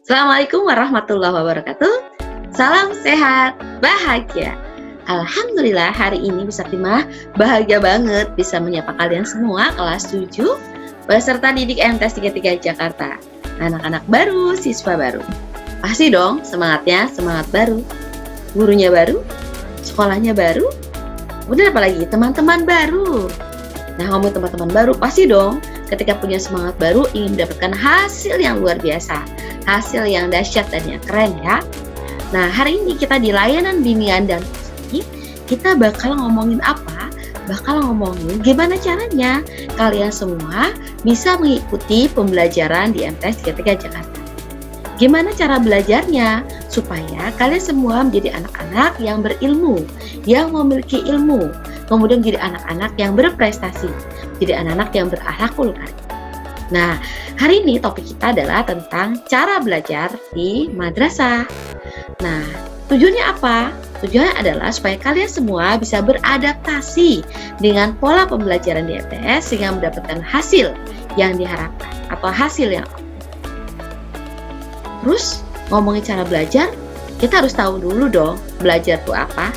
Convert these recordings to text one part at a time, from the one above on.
Assalamualaikum warahmatullahi wabarakatuh. Salam sehat, bahagia. Alhamdulillah hari ini Bisa Timah bahagia banget bisa menyapa kalian semua kelas 7 peserta didik MTS 33 Jakarta. Anak-anak baru, siswa baru. Pasti dong semangatnya semangat baru. Gurunya baru, sekolahnya baru, kemudian apalagi teman-teman baru. Nah, ngomong teman-teman baru, pasti dong ketika punya semangat baru ingin mendapatkan hasil yang luar biasa, hasil yang dahsyat dan yang keren ya. Nah, hari ini kita di layanan bimbingan dan posisi, kita bakal ngomongin apa? Bakal ngomongin gimana caranya kalian semua bisa mengikuti pembelajaran di MTS 33 Jakarta. Gimana cara belajarnya supaya kalian semua menjadi anak-anak yang berilmu, yang memiliki ilmu, kemudian jadi anak-anak yang berprestasi, jadi anak-anak yang berakhlakul karim. Nah, hari ini topik kita adalah tentang cara belajar di madrasah. Nah, tujuannya apa? Tujuannya adalah supaya kalian semua bisa beradaptasi dengan pola pembelajaran di MTS sehingga mendapatkan hasil yang diharapkan atau hasil yang Terus, ngomongin cara belajar, kita harus tahu dulu dong, belajar itu apa?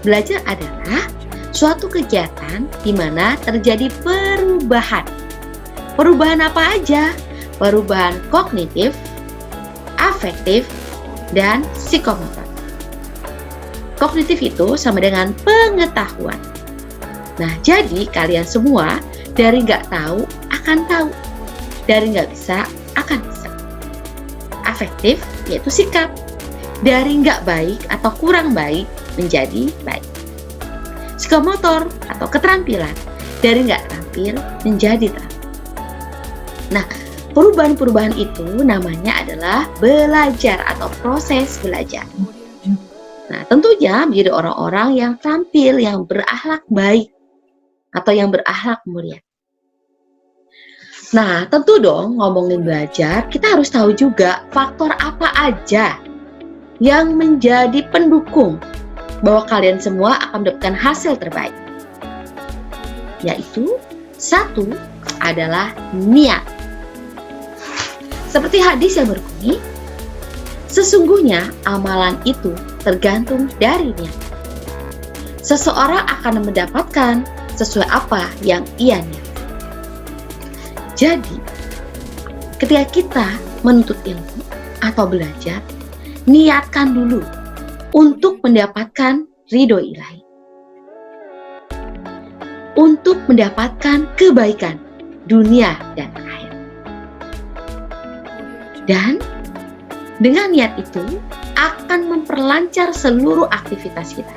Belajar adalah suatu kegiatan di mana terjadi perubahan. Perubahan apa aja? Perubahan kognitif, afektif, dan psikomotor. Kognitif itu sama dengan pengetahuan. Nah, jadi kalian semua dari nggak tahu akan tahu, dari nggak bisa akan bisa. Afektif yaitu sikap, dari nggak baik atau kurang baik menjadi baik. Psikomotor atau keterampilan, dari nggak terampil menjadi terampil. Nah, perubahan-perubahan itu namanya adalah belajar atau proses belajar. Nah, tentunya menjadi orang-orang yang terampil, yang berakhlak baik atau yang berakhlak mulia. Nah, tentu dong ngomongin belajar, kita harus tahu juga faktor apa aja yang menjadi pendukung bahwa kalian semua akan mendapatkan hasil terbaik. Yaitu, satu adalah niat. Seperti hadis yang berbunyi, sesungguhnya amalan itu tergantung dari niat. Seseorang akan mendapatkan sesuai apa yang ia niat. Jadi, ketika kita menuntut ilmu atau belajar, niatkan dulu untuk mendapatkan ridho ilahi. Untuk mendapatkan kebaikan dunia dan akhirat. Dan dengan niat itu akan memperlancar seluruh aktivitas kita.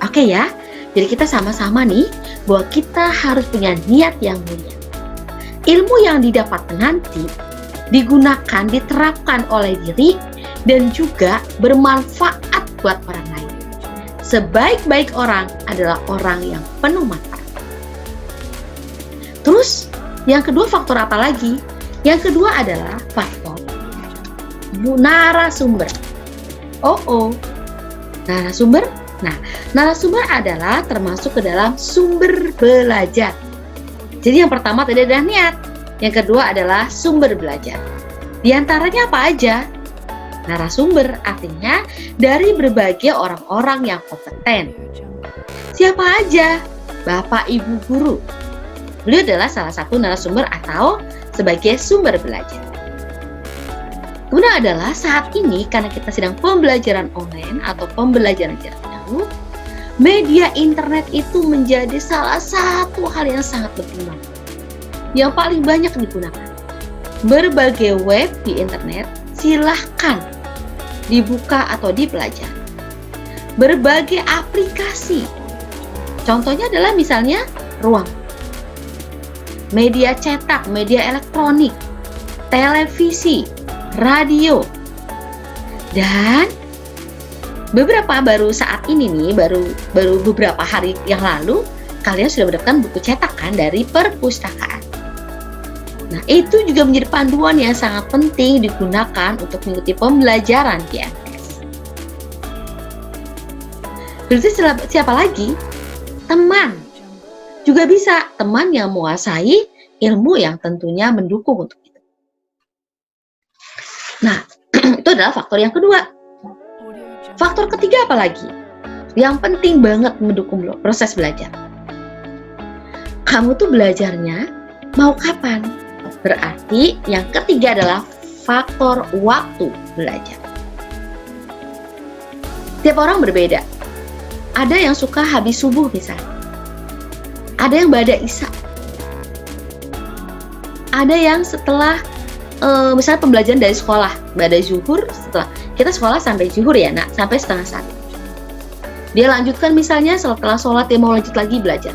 Oke ya, jadi kita sama-sama nih bahwa kita harus punya niat yang mulia. Ilmu yang didapat nanti digunakan, diterapkan oleh diri dan juga bermanfaat buat orang lain. Sebaik-baik orang adalah orang yang penuh manfaat. Terus, yang kedua faktor apa lagi? Yang kedua adalah faktor narasumber. Narasumber? Nah, narasumber adalah termasuk ke dalam sumber belajar. Jadi yang pertama tadi adalah niat, yang kedua adalah sumber belajar. Di antaranya apa aja? Narasumber artinya dari berbagai orang-orang yang kompeten. Siapa aja? Bapak Ibu guru. Beliau adalah salah satu narasumber atau sebagai sumber belajar. Kemudian adalah saat ini karena kita sedang pembelajaran online atau pembelajaran jarak jauh, media internet itu menjadi salah satu hal yang sangat berkembang, yang paling banyak digunakan. Berbagai web di internet silahkan dibuka atau dipelajari. Berbagai aplikasi, contohnya adalah misalnya Ruang, media cetak, media elektronik, televisi, radio, dan baru saat ini nih, baru beberapa hari yang lalu, kalian sudah mendapatkan buku cetak kan dari perpustakaan. Nah, itu juga menjadi panduan yang sangat penting digunakan untuk mengikuti pembelajaran di MTS. Berarti siapa lagi? Teman. Juga bisa teman yang menguasai ilmu yang tentunya mendukung untuk itu. Nah, itu adalah faktor yang kedua. Faktor ketiga apa lagi? Yang penting banget mendukung proses belajar. Kamu tuh belajarnya mau kapan? Berarti yang ketiga adalah faktor waktu belajar. Tiap orang berbeda. Ada yang suka habis subuh misalnya. Ada yang ba'da isya. Ada yang setelah misalnya pembelajaran dari sekolah, ba'da zuhur, setelah kita sekolah sampai zuhur ya nak, sampai setengah 1. Dia lanjutkan misalnya setelah sholat dia mau lanjut lagi belajar.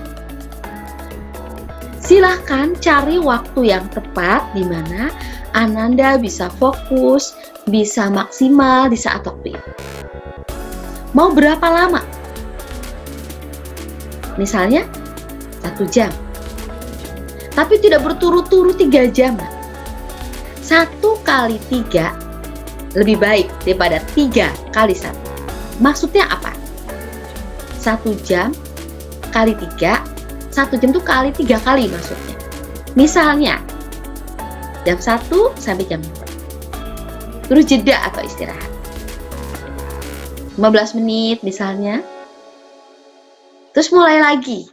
Silahkan cari waktu yang tepat di mana Ananda bisa fokus, bisa maksimal di saat waktu itu. Mau berapa lama? Misalnya 1 jam. Tapi tidak berturut-turut 3 jam. 1 kali 3 lebih baik daripada 3 kali 1. Maksudnya apa? 1 jam kali 3, 1 jam itu kali 3 kali maksudnya. Misalnya jam 1 sampai jam 2. Terus jeda atau istirahat 15 menit misalnya. Terus mulai lagi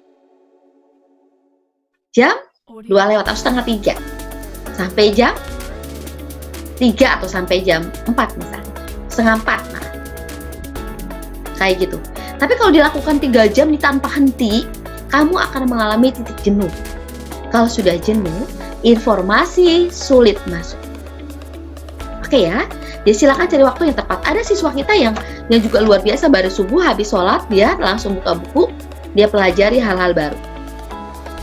jam 2 lewat atau setengah 3 sampai jam 3 atau sampai jam 4 misalnya, setengah 4 nah. Kayak gitu. Tapi kalau dilakukan 3 jam tanpa henti, kamu akan mengalami titik jenuh. Kalau sudah jenuh, informasi sulit masuk. Oke ya, jadi silakan cari waktu yang tepat. Ada siswa kita yang juga luar biasa, baru subuh habis sholat dia langsung buka buku, dia pelajari hal-hal baru.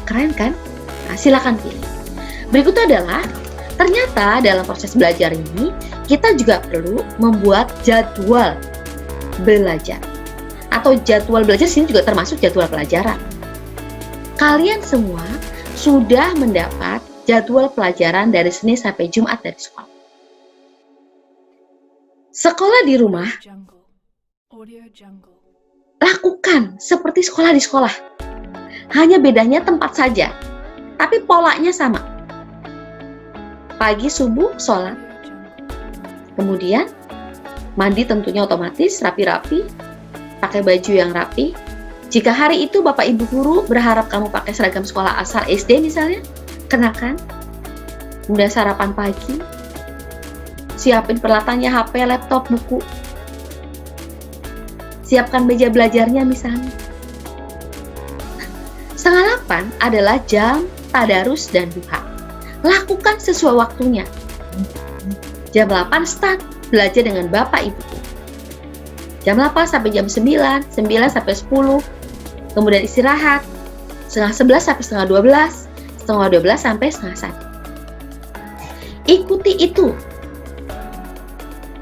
Keren kan? Nah, silakan pilih. Berikutnya adalah ternyata dalam proses belajar ini kita juga perlu membuat jadwal belajar. Atau jadwal belajar sini juga termasuk jadwal pelajaran. Kalian semua sudah mendapat jadwal pelajaran dari Senin sampai Jumat dari sekolah. Sekolah di rumah, lakukan seperti sekolah di sekolah. Hanya bedanya tempat saja, tapi polanya sama. Pagi subuh sholat, kemudian mandi tentunya otomatis, rapi-rapi, pakai baju yang rapi. Jika hari itu Bapak Ibu Guru berharap kamu pakai seragam sekolah asal SD misalnya, kenakan. Kemudian sarapan pagi, siapin peralatannya HP, laptop, buku. Siapkan meja belajarnya misalnya. 7:30 adalah jam tadarus dan duha. Lakukan sesuai waktunya. Jam 8 start belajar dengan Bapak Ibu. Jam 8 sampai jam 9, 9 sampai 10. Kemudian istirahat. Setengah 11 sampai setengah 12. Setengah 12 sampai setengah 1. Ikuti itu.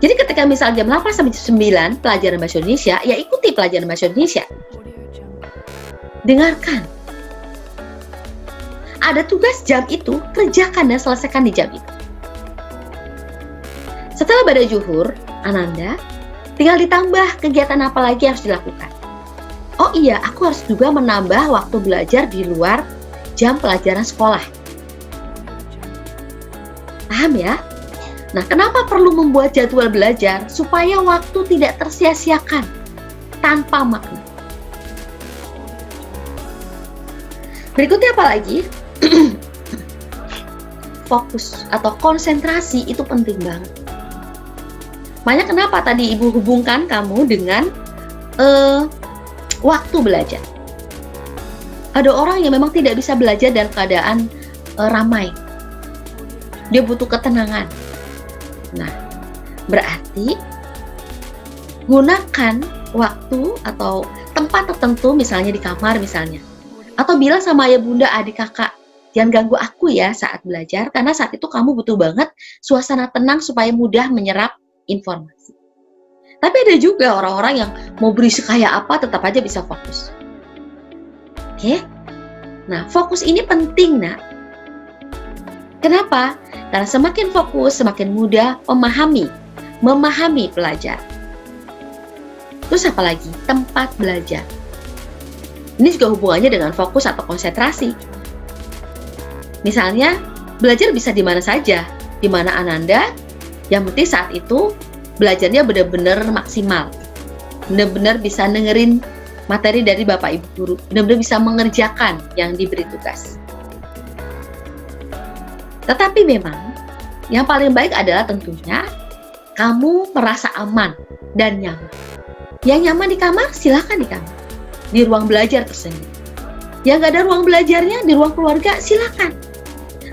Jadi ketika misal jam 8 sampai jam 9 pelajaran bahasa Indonesia, ya ikuti pelajaran bahasa Indonesia. Dengarkan. Ada tugas jam itu, kerjakan dan selesaikan di jam itu. Setelah ba'da zuhur, Ananda tinggal ditambah kegiatan apa lagi yang harus dilakukan. Oh iya, aku harus juga menambah waktu belajar di luar jam pelajaran sekolah. Paham ya? Nah, kenapa perlu membuat jadwal belajar? Supaya waktu tidak tersia-siakan tanpa makna. Berikutnya apa lagi? Fokus atau konsentrasi itu penting banget. Makanya kenapa tadi Ibu hubungkan kamu dengan waktu belajar. Ada orang yang memang tidak bisa belajar dalam keadaan ramai. Dia butuh ketenangan. Nah, berarti gunakan waktu atau tempat tertentu, misalnya di kamar misalnya. Atau bilang sama ayah bunda, adik kakak, jangan ganggu aku ya saat belajar, karena saat itu kamu butuh banget suasana tenang supaya mudah menyerap informasi. Tapi ada juga orang-orang yang mau berisik kayak apa tetap aja bisa fokus. Oke? Nah, fokus ini penting, nak. Kenapa? Karena semakin fokus, semakin mudah memahami pelajar. Terus apa lagi? Tempat belajar. Ini juga hubungannya dengan fokus atau konsentrasi. Misalnya, belajar bisa di mana saja. Di mana Ananda Yang penting saat itu belajarnya benar-benar maksimal, benar-benar bisa dengerin materi dari Bapak Ibu guru, benar-benar bisa mengerjakan yang diberi tugas. Tetapi memang yang paling baik adalah tentunya kamu merasa aman dan nyaman. Yang nyaman di kamar, silakan di kamar, di ruang belajar tersendiri. Yang gak ada ruang belajarnya, di ruang keluarga, silakan.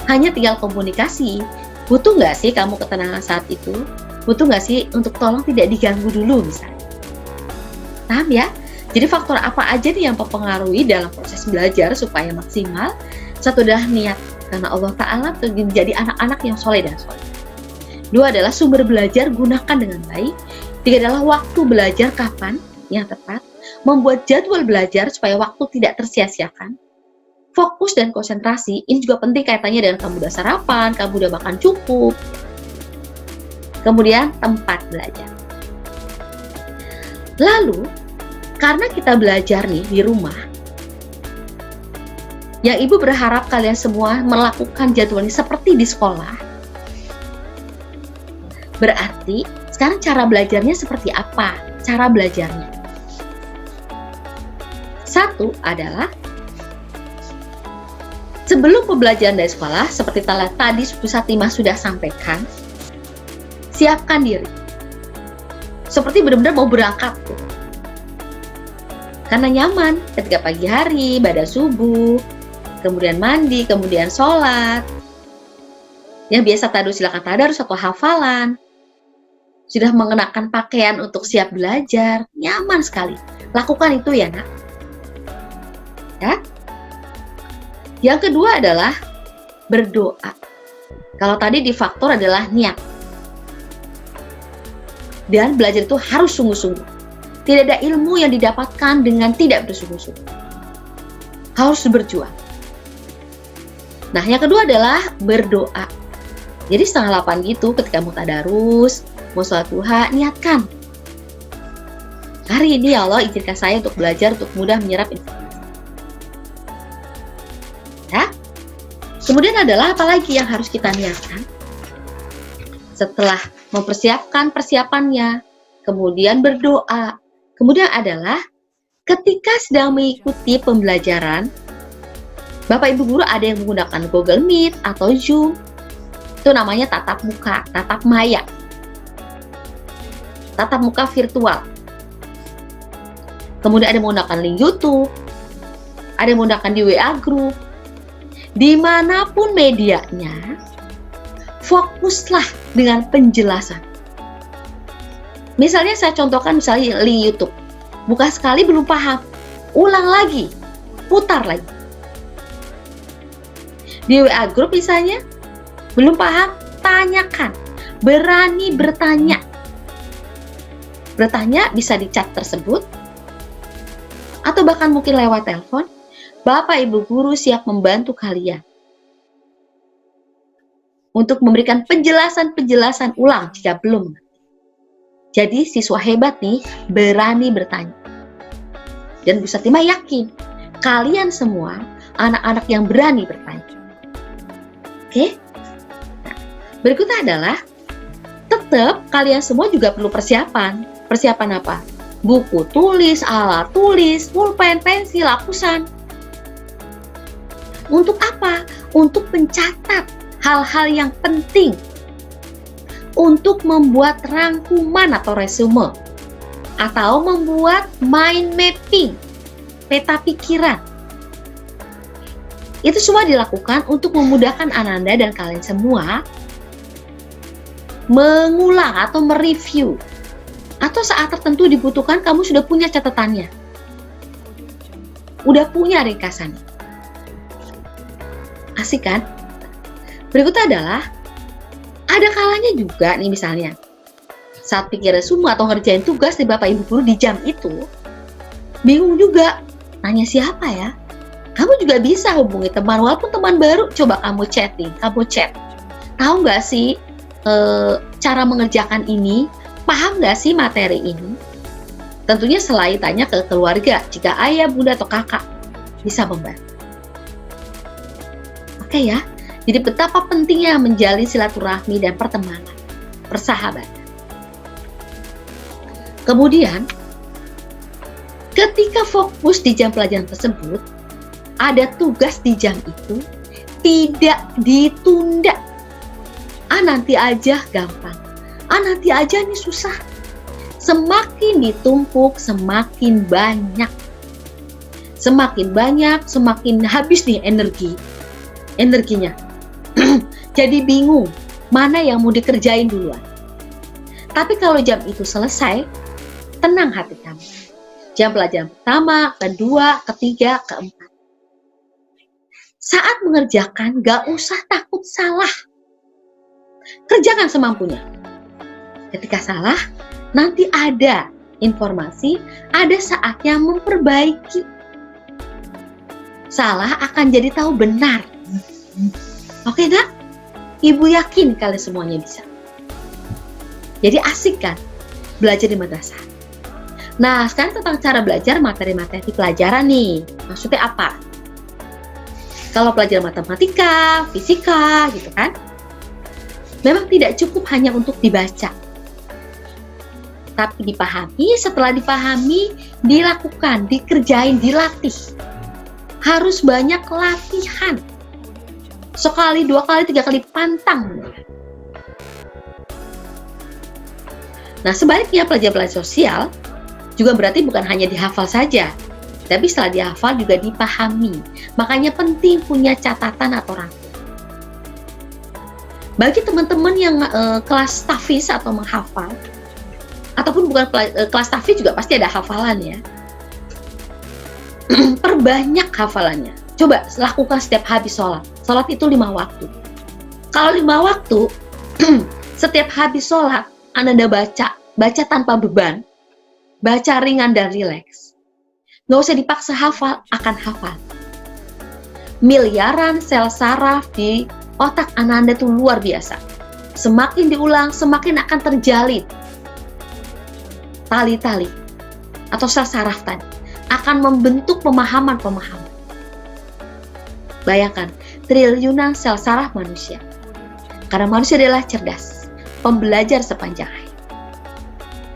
Hanya tinggal komunikasi. Butuh nggak sih kamu ketenangan saat itu? Butuh nggak sih untuk tolong tidak diganggu dulu misalnya? Paham ya? Jadi faktor apa aja nih yang mempengaruhi dalam proses belajar supaya maksimal? Satu adalah niat, karena Allah Ta'ala menjadi anak-anak yang soleh dan soleh. Dua adalah sumber belajar, gunakan dengan baik. Tiga adalah waktu belajar, kapan yang tepat. Membuat jadwal belajar supaya waktu tidak tersia-siakan. Fokus dan konsentrasi, ini juga penting kaitannya dengan kamu udah sarapan, kamu udah makan cukup. Kemudian tempat belajar. Lalu, karena kita belajar nih di rumah, yang ibu berharap kalian semua melakukan jadwalnya seperti di sekolah. Berarti, sekarang cara belajarnya seperti apa? Cara belajarnya. Satu adalah sebelum pembelajaran dari sekolah, seperti tadi Bu Satimah sudah sampaikan, siapkan diri. Seperti benar-benar mau berangkat tuh. Karena nyaman ketika pagi hari, ibadah subuh, kemudian mandi, kemudian sholat. Yang biasa tadarus silakan tadarus atau hafalan. Sudah mengenakan pakaian untuk siap belajar, nyaman sekali. Lakukan itu ya nak. Ya. Yang kedua adalah berdoa. Kalau tadi di faktor adalah niat. Dan belajar itu harus sungguh-sungguh. Tidak ada ilmu yang didapatkan dengan tidak bersungguh-sungguh. Harus berjuang. Nah, yang kedua adalah berdoa. Jadi 7:30 gitu ketika mau tadarus, mau sholat duha, niatkan. Hari ini ya Allah izinkan saya untuk belajar, untuk mudah menyerap informasi. Ya. Kemudian adalah apalagi yang harus kita niatkan? Setelah mempersiapkan persiapannya, kemudian berdoa. Kemudian adalah ketika sedang mengikuti pembelajaran, Bapak Ibu guru ada yang menggunakan Google Meet atau Zoom. Itu namanya tatap muka, tatap maya. Tatap muka virtual. Kemudian ada yang menggunakan link YouTube, ada yang menggunakan di WA Group. Dimanapun medianya, fokuslah dengan penjelasan. Misalnya saya contohkan misalnya link YouTube. Buka sekali belum paham, ulang lagi, putar lagi. Di WA Group misalnya, belum paham, tanyakan. Berani bertanya. Bertanya bisa di chat tersebut, atau bahkan mungkin lewat telepon. Bapak Ibu guru siap membantu kalian untuk memberikan penjelasan-penjelasan ulang jika belum. Jadi siswa hebat nih, berani bertanya. Dan Bu Satimah yakin, kalian semua anak-anak yang berani bertanya. Oke? Nah, berikutnya adalah, tetap kalian semua juga perlu persiapan. Persiapan apa? Buku tulis, alat tulis, pulpen, pensil, lapisan. Untuk apa? Untuk mencatat hal-hal yang penting. Untuk membuat rangkuman atau resume. Atau membuat mind mapping, peta pikiran. Itu semua dilakukan untuk memudahkan Ananda dan kalian semua mengulang atau mereview. Atau saat tertentu dibutuhkan kamu sudah punya catatannya. Udah punya ringkasannya. Asik kan? Berikutnya adalah, ada kalanya juga nih misalnya, saat pikir resume atau ngerjain tugas di Bapak Ibu guru di jam itu, bingung juga, nanya siapa ya? Kamu juga bisa hubungi teman, walaupun teman baru, coba kamu chatting, kamu chat. Tahu nggak sih cara mengerjakan ini? Paham nggak sih materi ini? Tentunya selain tanya ke keluarga, jika ayah, bunda, atau kakak bisa membantu. Oke ya, jadi betapa pentingnya menjalin silaturahmi dan pertemanan. persahabatan. Kemudian, ketika fokus di jam pelajaran tersebut, ada tugas di jam itu tidak ditunda. Nanti aja gampang. Nanti aja ini susah. Semakin ditumpuk, semakin banyak. Semakin banyak, semakin habis nih energinya. Jadi bingung, mana yang mau dikerjain duluan. Tapi kalau jam itu selesai, tenang hati kamu. Jam pelajaran pertama, kedua, ketiga, keempat. Saat mengerjakan, gak usah takut salah. Kerjakan semampunya. Ketika salah, nanti ada informasi, ada saatnya memperbaiki. Salah akan jadi tahu benar. Oke, nak? Ibu yakin kalian semuanya bisa. Jadi asik kan belajar di madrasah. Nah, sekarang tentang cara belajar materi-materi pelajaran nih. Maksudnya apa? Kalau pelajaran matematika, fisika gitu kan, memang tidak cukup hanya untuk dibaca. Tapi dipahami, setelah dipahami, dilakukan, dikerjain, dilatih. Harus banyak latihan. Sekali, 2 kali, 3 kali pantang. Nah, sebaliknya pelajaran sosial juga berarti bukan hanya dihafal saja, tapi setelah dihafal juga dipahami. Makanya penting punya catatan atau rangkum. Bagi teman-teman yang kelas tahfiz atau menghafal, ataupun bukan kelas tahfiz juga pasti ada hafalan ya. Perbanyak hafalannya. Coba lakukan setiap habis sholat. Sholat itu 5 waktu. Kalau 5 waktu, setiap habis sholat, Anda baca tanpa beban, baca ringan dan rileks. Nggak usah dipaksa hafal, akan hafal. Miliaran sel saraf di otak Anda itu luar biasa. Semakin diulang, semakin akan terjalin tali-tali atau sel saraf tadi akan membentuk pemahaman-pemahaman. Bayangkan, triliunan sel saraf manusia. Karena manusia adalah cerdas, pembelajar sepanjang hayat.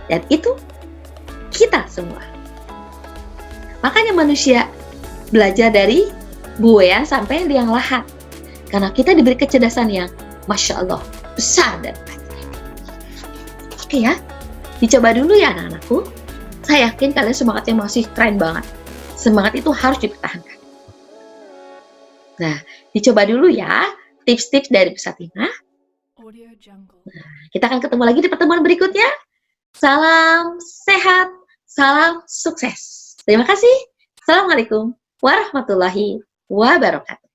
Dan itu kita semua. Makanya manusia belajar dari buayan sampai liang lahat. Karena kita diberi kecerdasan yang Masya Allah, besar dan banyak. Oke ya, dicoba dulu ya anak-anakku. Saya yakin kalian semangatnya masih keren banget. Semangat itu harus dipertahankan. Nah, dicoba dulu ya tips-tips dari Pusatina. Nah, kita akan ketemu lagi di pertemuan berikutnya. Salam sehat, salam sukses. Terima kasih. Assalamualaikum warahmatullahi wabarakatuh.